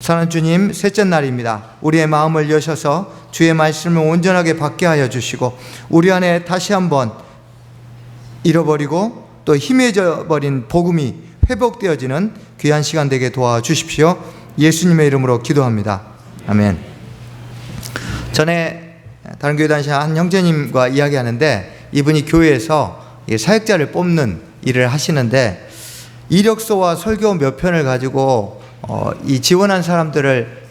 사랑하는 주님, 셋째 날입니다. 우리의 마음을 여셔서 주의 말씀을 온전하게 받게 하여 주시고 우리 안에 다시 한번 잃어버리고 또 희미해져 버린 복음이 회복되어지는 귀한 시간 되게 도와주십시오. 예수님의 이름으로 기도합니다. 아멘. 전에 다른 교회 다니시는 한 형제님과 이야기하는데 이분이 교회에서 사역자를 뽑는 일을 하시는데 이력서와 설교 몇 편을 가지고 이 지원한 사람들을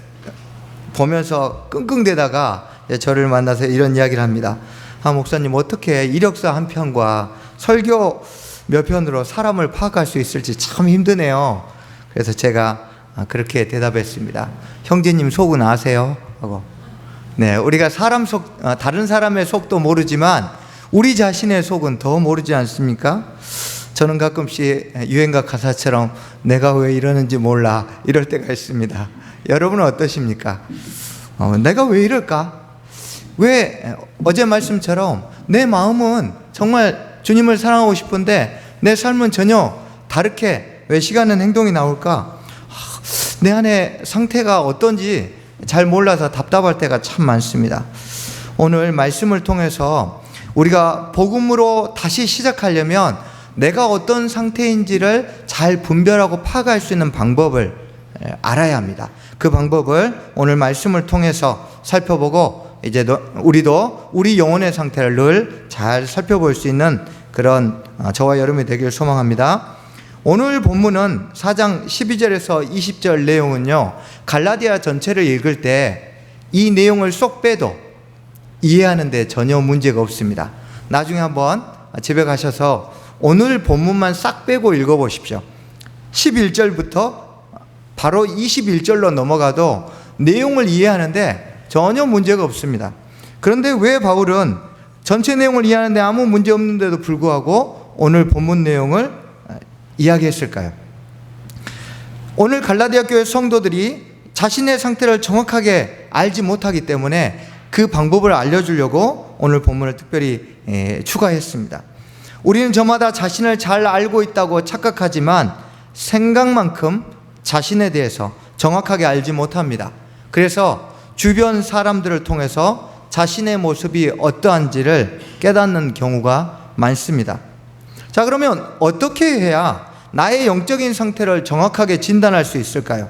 보면서 끙끙대다가 저를 만나서 이런 이야기를 합니다. 목사님, 어떻게 이력서 한 편과 설교 몇 편으로 사람을 파악할 수 있을지 참 힘드네요. 그래서 제가 그렇게 대답했습니다. 형제님 속은 아세요? 하고. 네, 우리가 사람 속, 다른 사람의 속도 모르지만 우리 자신의 속은 더 모르지 않습니까? 저는 가끔씩 유행가 가사처럼 내가 왜 이러는지 몰라 이럴 때가 있습니다. 여러분은 어떠십니까? 내가 왜 이럴까? 왜 어제 말씀처럼 내 마음은 정말 주님을 사랑하고 싶은데 내 삶은 전혀 다르게 왜 시간은 행동이 나올까? 내 안에 상태가 어떤지 잘 몰라서 답답할 때가 참 많습니다. 오늘 말씀을 통해서 우리가 복음으로 다시 시작하려면 내가 어떤 상태인지를 잘 분별하고 파악할 수 있는 방법을 알아야 합니다. 그 방법을 오늘 말씀을 통해서 살펴보고 이제 우리도 우리 영혼의 상태를 늘 잘 살펴볼 수 있는 그런 저와 여러분이 되길 소망합니다. 오늘 본문은 4장 12절에서 20절 내용은요, 갈라디아 전체를 읽을 때 이 내용을 쏙 빼도 이해하는 데 전혀 문제가 없습니다. 나중에 한번 집에 가셔서 오늘 본문만 싹 빼고 읽어보십시오. 11절부터 바로 21절로 넘어가도 내용을 이해하는데 전혀 문제가 없습니다. 그런데 왜 바울은 전체 내용을 이해하는데 아무 문제 없는데도 불구하고 오늘 본문 내용을 이야기했을까요? 오늘 갈라디아 교회 성도들이 자신의 상태를 정확하게 알지 못하기 때문에 그 방법을 알려주려고 오늘 본문을 특별히 추가했습니다. 우리는 저마다 자신을 잘 알고 있다고 착각하지만 생각만큼 자신에 대해서 정확하게 알지 못합니다. 그래서 주변 사람들을 통해서 자신의 모습이 어떠한지를 깨닫는 경우가 많습니다. 자, 그러면 어떻게 해야 나의 영적인 상태를 정확하게 진단할 수 있을까요?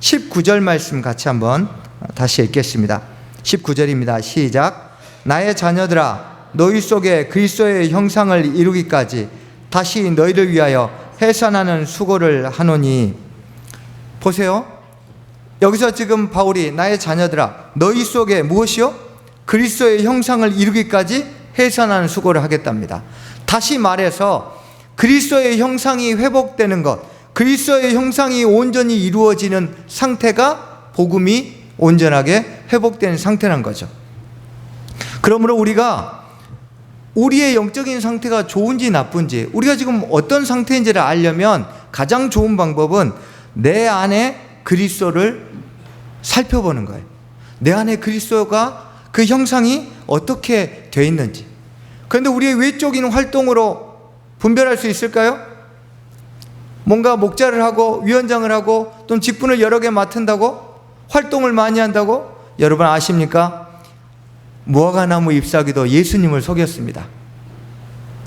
19절 말씀 같이 한번 다시 읽겠습니다. 19절입니다. 시작. 나의 자녀들아, 너희 속에 그리스도의 형상을 이루기까지 다시 너희를 위하여 해산하는 수고를 하노니. 보세요. 여기서 지금 바울이 나의 자녀들아, 너희 속에 무엇이요? 그리스도의 형상을 이루기까지 해산하는 수고를 하겠답니다. 다시 말해서 그리스도의 형상이 회복되는 것, 그리스도의 형상이 온전히 이루어지는 상태가 복음이 온전하게 회복된 상태란 거죠. 그러므로 우리가 우리의 영적인 상태가 좋은지 나쁜지, 우리가 지금 어떤 상태인지를 알려면 가장 좋은 방법은 내 안에 그리스도를 살펴보는 거예요. 내 안에 그리스도가 그 형상이 어떻게 되어 있는지. 그런데 우리의 외적인 활동으로 분별할 수 있을까요? 뭔가 목자를 하고 위원장을 하고 또는 직분을 여러 개 맡은다고 활동을 많이 한다고 여러분 아십니까? 무화과나무 잎사귀도 예수님을 속였습니다.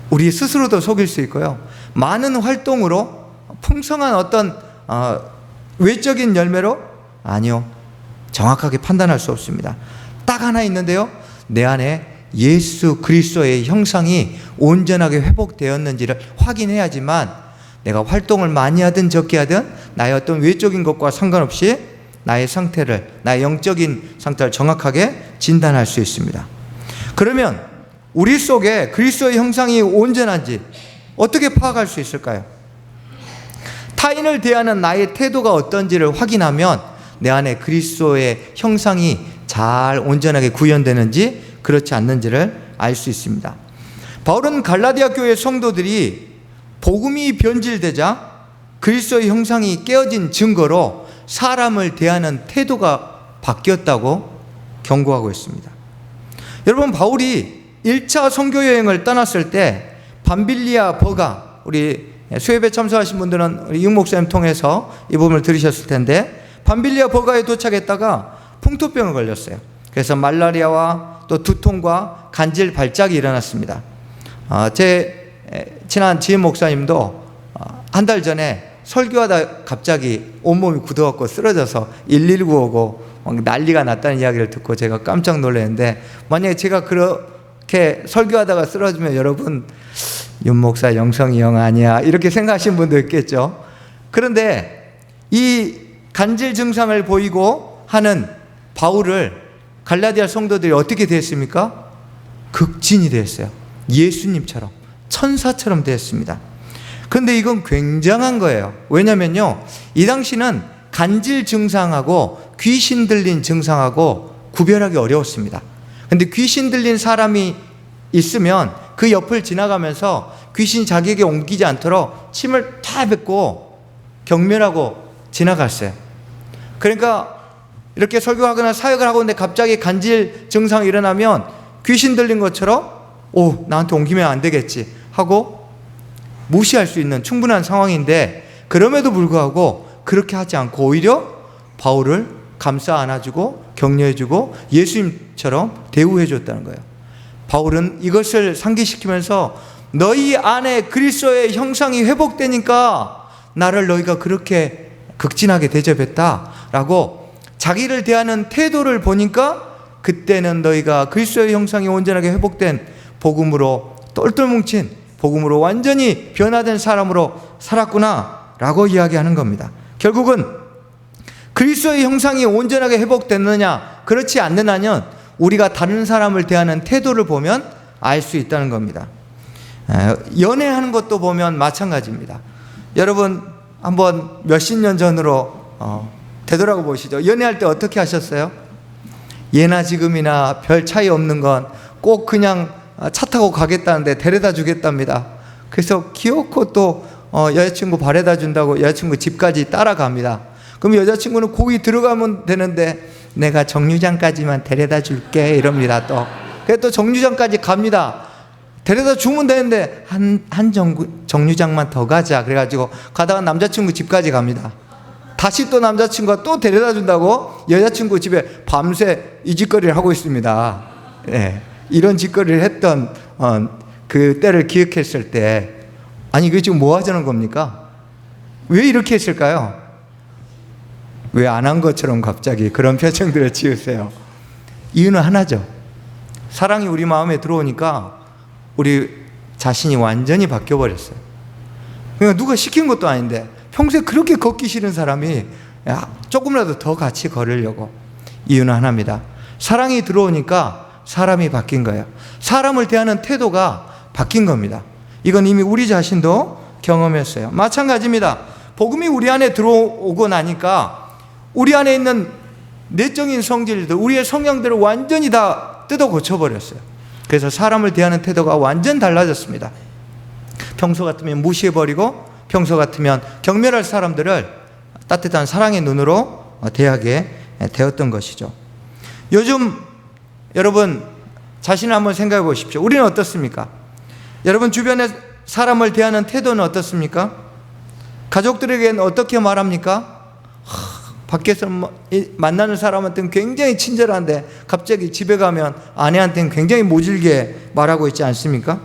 우리 스스로도 속일 수 있고요. 많은 활동으로 풍성한 어떤 외적인 열매로 아니요, 정확하게 판단할 수 없습니다. 딱 하나 있는데요, 내 안에 예수 그리스도의 형상이 온전하게 회복되었는지를 확인해야지만 내가 활동을 많이 하든 적게 하든 나의 어떤 외적인 것과 상관없이 나의 상태를, 나의 영적인 상태를 정확하게 진단할 수 있습니다. 그러면 우리 속에 그리스도의 형상이 온전한지 어떻게 파악할 수 있을까요? 타인을 대하는 나의 태도가 어떤지를 확인하면 내 안에 그리스도의 형상이 잘 온전하게 구현되는지 그렇지 않는지를 알 수 있습니다. 바울은 갈라디아 교회 성도들이 복음이 변질되자 그리스도의 형상이 깨어진 증거로 사람을 대하는 태도가 바뀌었다고 경고하고 있습니다. 여러분, 바울이 1차 선교 여행을 떠났을 때 밤빌리아 버가, 우리 수협에 참석하신 분들은 우리 육 목사님 통해서 이 부분을 들으셨을 텐데 밤빌리아 버가에 도착했다가 풍토병을 걸렸어요. 그래서 말라리아와 또 두통과 간질 발작이 일어났습니다. 제 친한 지인 목사님도 한 달 전에 설교하다 갑자기 온몸이 굳어갖고 쓰러져서 119 오고 막 난리가 났다는 이야기를 듣고 제가 깜짝 놀랐는데, 만약에 제가 그렇게 설교하다가 쓰러지면 여러분, 윤 목사 영성이 영 아니야 이렇게 생각하시는 분도 있겠죠. 그런데 이 간질 증상을 보이고 하는 바울을 갈라디아 성도들이 어떻게 됐습니까? 극진이 됐어요. 예수님처럼, 천사처럼 됐습니다. 그런데 이건 굉장한 거예요. 왜냐면요, 이 당시는 간질 증상하고 귀신 들린 증상하고 구별하기 어려웠습니다. 그런데 귀신 들린 사람이 있으면 그 옆을 지나가면서 귀신이 자기에게 옮기지 않도록 침을 다 뱉고 경멸하고 지나갔어요. 그러니까 이렇게 설교하거나 사역을 하고 있는데 갑자기 간질 증상이 일어나면 귀신 들린 것처럼 나한테 옮기면 안 되겠지 하고 무시할 수 있는 충분한 상황인데, 그럼에도 불구하고 그렇게 하지 않고 오히려 바울을 감싸 안아주고 격려해주고 예수님처럼 대우해줬다는 거예요. 바울은 이것을 상기시키면서 너희 안에 그리스도의 형상이 회복되니까 나를 너희가 그렇게 극진하게 대접했다라고 자기를 대하는 태도를 보니까 그때는 너희가 그리스도의 형상이 온전하게 회복된 복음으로 똘똘 뭉친 복음으로 완전히 변화된 사람으로 살았구나 라고 이야기하는 겁니다. 결국은 그리스도의 형상이 온전하게 회복됐느냐 그렇지 않느냐는 우리가 다른 사람을 대하는 태도를 보면 알 수 있다는 겁니다. 연애하는 것도 보면 마찬가지입니다. 여러분 한번 몇십 년 전으로 되돌아가 보시죠. 연애할 때 어떻게 하셨어요? 예나 지금이나 별 차이 없는 건 꼭 그냥 차 타고 가겠다는데 데려다 주겠답니다. 그래서 귀엽고 또 여자친구 바래다 준다고 여자친구 집까지 따라갑니다. 그럼 여자친구는 거기 들어가면 되는데 내가 정류장까지만 데려다 줄게 이럽니다. 그래서 또 정류장까지 갑니다. 데려다 주면 되는데 한 정류장만 더 가자 그래가지고 가다가 남자친구 집까지 갑니다. 다시 또 남자친구가 또 데려다 준다고 여자친구 집에 밤새 이 짓거리를 하고 있습니다. 예. 이런 짓거리를 했던 그 때를 기억했을 때, 아니 이게 지금 뭐 하자는 겁니까? 왜 이렇게 했을까요? 왜 안 한 것처럼 갑자기 그런 표정들을 지으세요? 이유는 하나죠. 사랑이 우리 마음에 들어오니까 우리 자신이 완전히 바뀌어버렸어요. 그러니까 누가 시킨 것도 아닌데 평소에 그렇게 걷기 싫은 사람이 조금이라도 더 같이 걸으려고. 이유는 하나입니다. 사랑이 들어오니까 사람이 바뀐 거예요. 사람을 대하는 태도가 바뀐 겁니다. 이건 이미 우리 자신도 경험했어요. 마찬가지입니다. 복음이 우리 안에 들어오고 나니까 우리 안에 있는 내적인 성질들, 우리의 성향들을 완전히 다 뜯어 고쳐버렸어요. 그래서 사람을 대하는 태도가 완전 달라졌습니다. 평소 같으면 무시해버리고 평소 같으면 경멸할 사람들을 따뜻한 사랑의 눈으로 대하게 되었던 것이죠. 요즘 여러분 자신을 한번 생각해 보십시오. 우리는 어떻습니까? 여러분 주변에 사람을 대하는 태도는 어떻습니까? 가족들에게는 어떻게 말합니까? 밖에서 만나는 사람한테는 굉장히 친절한데 갑자기 집에 가면 아내한테는 굉장히 모질게 말하고 있지 않습니까?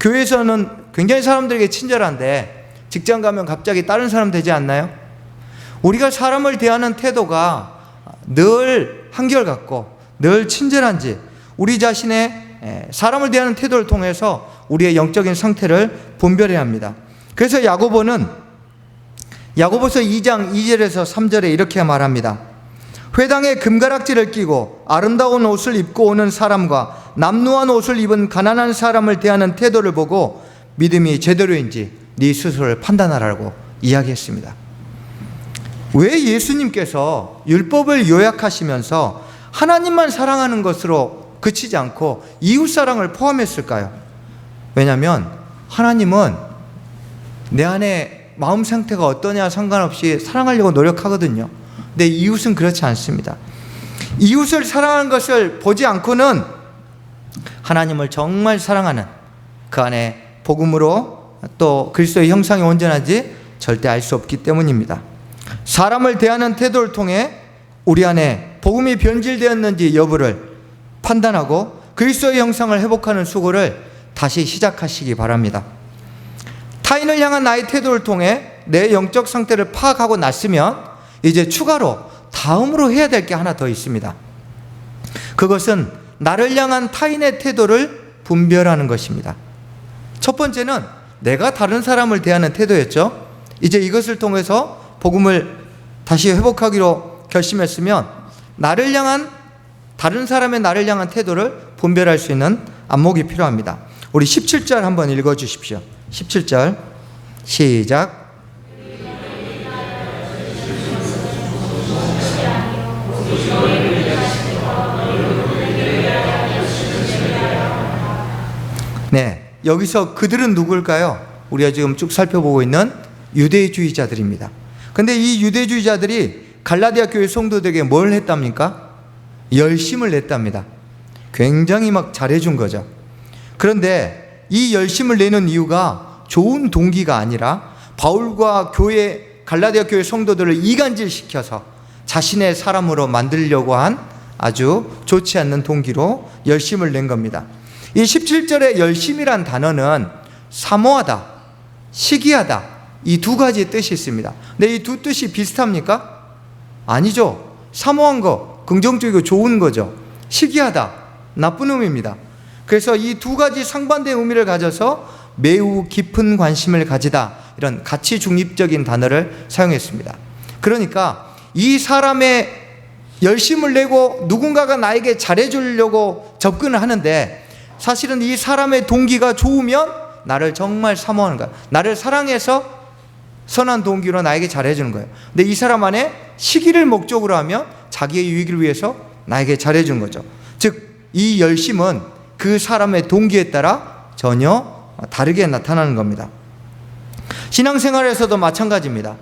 교회에서는 굉장히 사람들에게 친절한데 직장 가면 갑자기 다른 사람 되지 않나요? 우리가 사람을 대하는 태도가 늘 한결같고 늘 친절한지 우리 자신의 사람을 대하는 태도를 통해서 우리의 영적인 상태를 분별해야 합니다. 그래서 야고보서 2장 2절에서 3절에 이렇게 말합니다. 회당에 금가락지를 끼고 아름다운 옷을 입고 오는 사람과 남루한 옷을 입은 가난한 사람을 대하는 태도를 보고 믿음이 제대로인지 네 스스로를 판단하라고 이야기했습니다. 왜 예수님께서 율법을 요약하시면서 하나님만 사랑하는 것으로 그치지 않고 이웃사랑을 포함했을까요? 왜냐하면 하나님은 내 안에 마음 상태가 어떠냐 상관없이 사랑하려고 노력하거든요. 근데 이웃은 그렇지 않습니다. 이웃을 사랑하는 것을 보지 않고는 하나님을 정말 사랑하는 그 안에 복음으로 또 그리스도의 형상이 온전한지 절대 알 수 없기 때문입니다. 사람을 대하는 태도를 통해 우리 안에 복음이 변질되었는지 여부를 판단하고 그리스도의 형상을 회복하는 수고를 다시 시작하시기 바랍니다. 타인을 향한 나의 태도를 통해 내 영적 상태를 파악하고 났으면 이제 추가로 다음으로 해야 될 게 하나 더 있습니다. 그것은 나를 향한 타인의 태도를 분별하는 것입니다. 첫 번째는 내가 다른 사람을 대하는 태도였죠. 이제 이것을 통해서 복음을 다시 회복하기로 결심했으면 다른 사람의 나를 향한 태도를 분별할 수 있는 안목이 필요합니다. 우리 17절 한번 읽어주십시오. 17절 시작. 네, 여기서 그들은 누굴까요? 우리가 지금 쭉 살펴보고 있는 유대주의자들입니다. 근데 이 유대주의자들이 갈라디아 교회 성도들에게 뭘 했답니까? 열심을 냈답니다. 굉장히 막 잘해준 거죠. 그런데 이 열심을 내는 이유가 좋은 동기가 아니라 바울과 갈라디아 교회 성도들을 이간질시켜서 자신의 사람으로 만들려고 한 아주 좋지 않는 동기로 열심을 낸 겁니다. 이 17절의 열심이란 단어는 사모하다, 시기하다, 이 두 가지 뜻이 있습니다. 근데 이 두 뜻이 비슷합니까? 아니죠. 사모한 거, 긍정적이고 좋은 거죠. 시기하다, 나쁜 의미입니다. 그래서 이 두 가지 상반된 의미를 가져서 매우 깊은 관심을 가지다, 이런 가치 중립적인 단어를 사용했습니다. 그러니까 이 사람의 열심을 내고 누군가가 나에게 잘해주려고 접근을 하는데 사실은 이 사람의 동기가 좋으면 나를 정말 사모하는 거야. 나를 사랑해서 선한 동기로 나에게 잘해주는 거예요. 근데 이 사람 안에 시기를 목적으로 하면 자기의 유익을 위해서 나에게 잘해주는 거죠. 즉 이 열심은 그 사람의 동기에 따라 전혀 다르게 나타나는 겁니다. 신앙생활에서도 마찬가지입니다.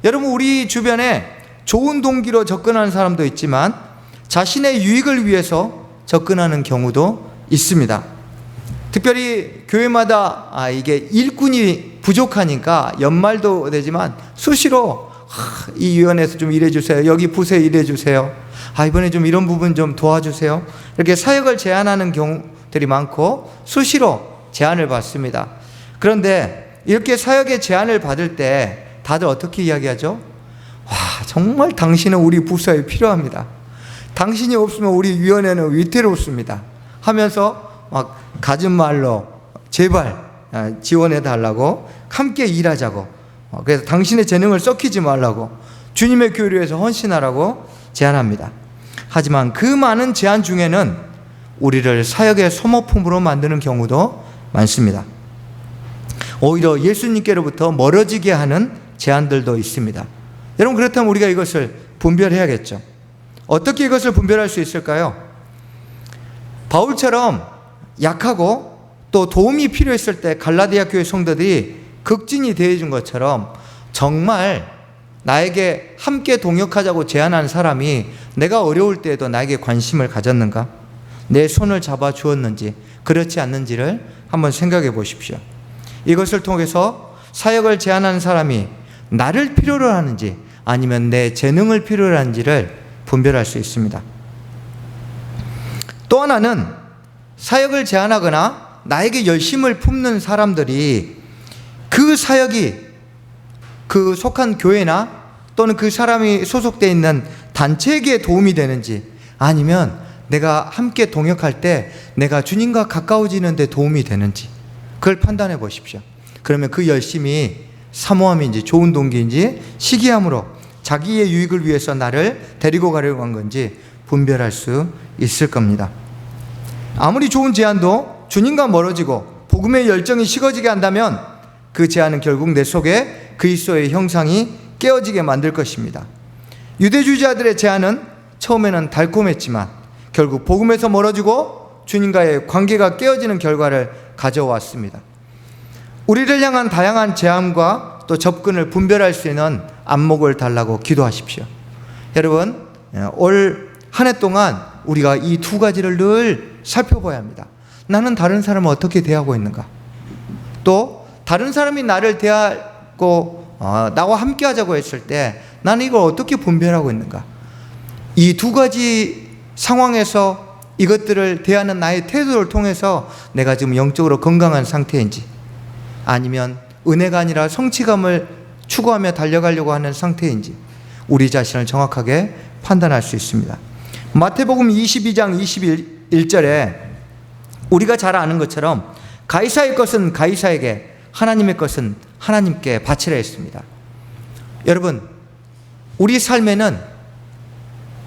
여러분, 우리 주변에 좋은 동기로 접근하는 사람도 있지만 자신의 유익을 위해서 접근하는 경우도 있습니다. 특별히 교회마다 이게 일꾼이 부족하니까 연말도 되지만 수시로 이 위원회에서 좀 일해주세요. 여기 부서에 일해주세요. 이번에 좀 이런 부분 좀 도와주세요. 이렇게 사역을 제안하는 경우들이 많고 수시로 제안을 받습니다. 그런데 이렇게 사역의 제안을 받을 때 다들 어떻게 이야기하죠? 정말 당신은 우리 부서에 필요합니다. 당신이 없으면 우리 위원회는 위태롭습니다. 하면서 막 갖은 말로 제발 지원해 달라고, 함께 일하자고, 그래서 당신의 재능을 썩히지 말라고, 주님의 교회를 위해서 헌신하라고 제안합니다. 하지만 그 많은 제안 중에는 우리를 사역의 소모품으로 만드는 경우도 많습니다. 오히려 예수님께로부터 멀어지게 하는 제안들도 있습니다. 여러분, 그렇다면 우리가 이것을 분별해야겠죠. 어떻게 이것을 분별할 수 있을까요? 바울처럼 약하고 또 도움이 필요했을 때 갈라디아 교회 성도들이 극진히 대해준 것처럼 정말 나에게 함께 동역하자고 제안한 사람이 내가 어려울 때에도 나에게 관심을 가졌는가? 내 손을 잡아 주었는지 그렇지 않는지를 한번 생각해 보십시오. 이것을 통해서 사역을 제안하는 사람이 나를 필요로 하는지 아니면 내 재능을 필요로 하는지를 분별할 수 있습니다. 또 하나는 사역을 제안하거나 나에게 열심을 품는 사람들이 그 사역이 그 속한 교회나 또는 그 사람이 소속되어 있는 단체에게 도움이 되는지 아니면 내가 함께 동역할 때 내가 주님과 가까워지는 데 도움이 되는지 그걸 판단해 보십시오. 그러면 그 열심이 사모함인지 좋은 동기인지 시기함으로 자기의 유익을 위해서 나를 데리고 가려고 한 건지 분별할 수 있을 겁니다. 아무리 좋은 제안도 주님과 멀어지고 복음의 열정이 식어지게 한다면 그 제안은 결국 내 속에 그리스도의 형상이 깨어지게 만들 것입니다. 유대주의자들의 제안은 처음에는 달콤했지만 결국 복음에서 멀어지고 주님과의 관계가 깨어지는 결과를 가져왔습니다. 우리를 향한 다양한 제안과 또 접근을 분별할 수 있는 안목을 달라고 기도하십시오. 여러분, 올 한 해 동안 우리가 이 두 가지를 늘 살펴봐야 합니다. 나는 다른 사람을 어떻게 대하고 있는가? 또 다른 사람이 나를 대하고 나와 함께 하자고 했을 때 나는 이걸 어떻게 분별하고 있는가? 이 두 가지 상황에서 이것들을 대하는 나의 태도를 통해서 내가 지금 영적으로 건강한 상태인지, 아니면 은혜가 아니라 성취감을 추구하며 달려가려고 하는 상태인지 우리 자신을 정확하게 판단할 수 있습니다. 마태복음 22장 21절에 우리가 잘 아는 것처럼 가이사의 것은 가이사에게, 하나님의 것은 하나님께 바치라 했습니다. 여러분, 우리 삶에는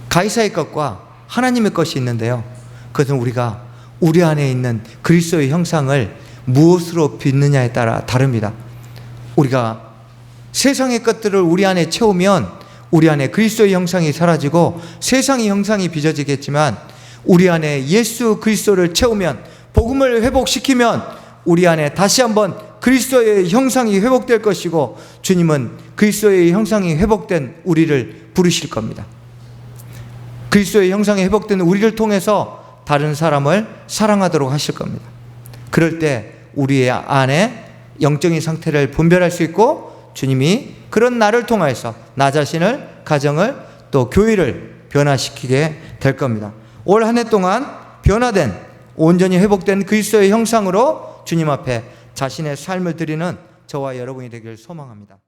가이사의 것과 하나님의 것이 있는데요, 그것은 우리가 우리 안에 있는 그리스도의 형상을 무엇으로 빚느냐에 따라 다릅니다. 우리가 세상의 것들을 우리 안에 채우면 우리 안에 그리스도의 형상이 사라지고 세상의 형상이 빚어지겠지만, 우리 안에 예수 그리스도를 채우면, 복음을 회복시키면 우리 안에 다시 한번 그리스도의 형상이 회복될 것이고, 주님은 그리스도의 형상이 회복된 우리를 부르실 겁니다. 그리스도의 형상이 회복된 우리를 통해서 다른 사람을 사랑하도록 하실 겁니다. 그럴 때 우리의 안에 영적인 상태를 분별할 수 있고, 주님이 그런 나를 통해서 나 자신을, 가정을, 또 교회를 변화시키게 될 겁니다. 올 한 해 동안 변화된, 온전히 회복된 그리스도의 형상으로 주님 앞에 자신의 삶을 드리는 저와 여러분이 되길 소망합니다.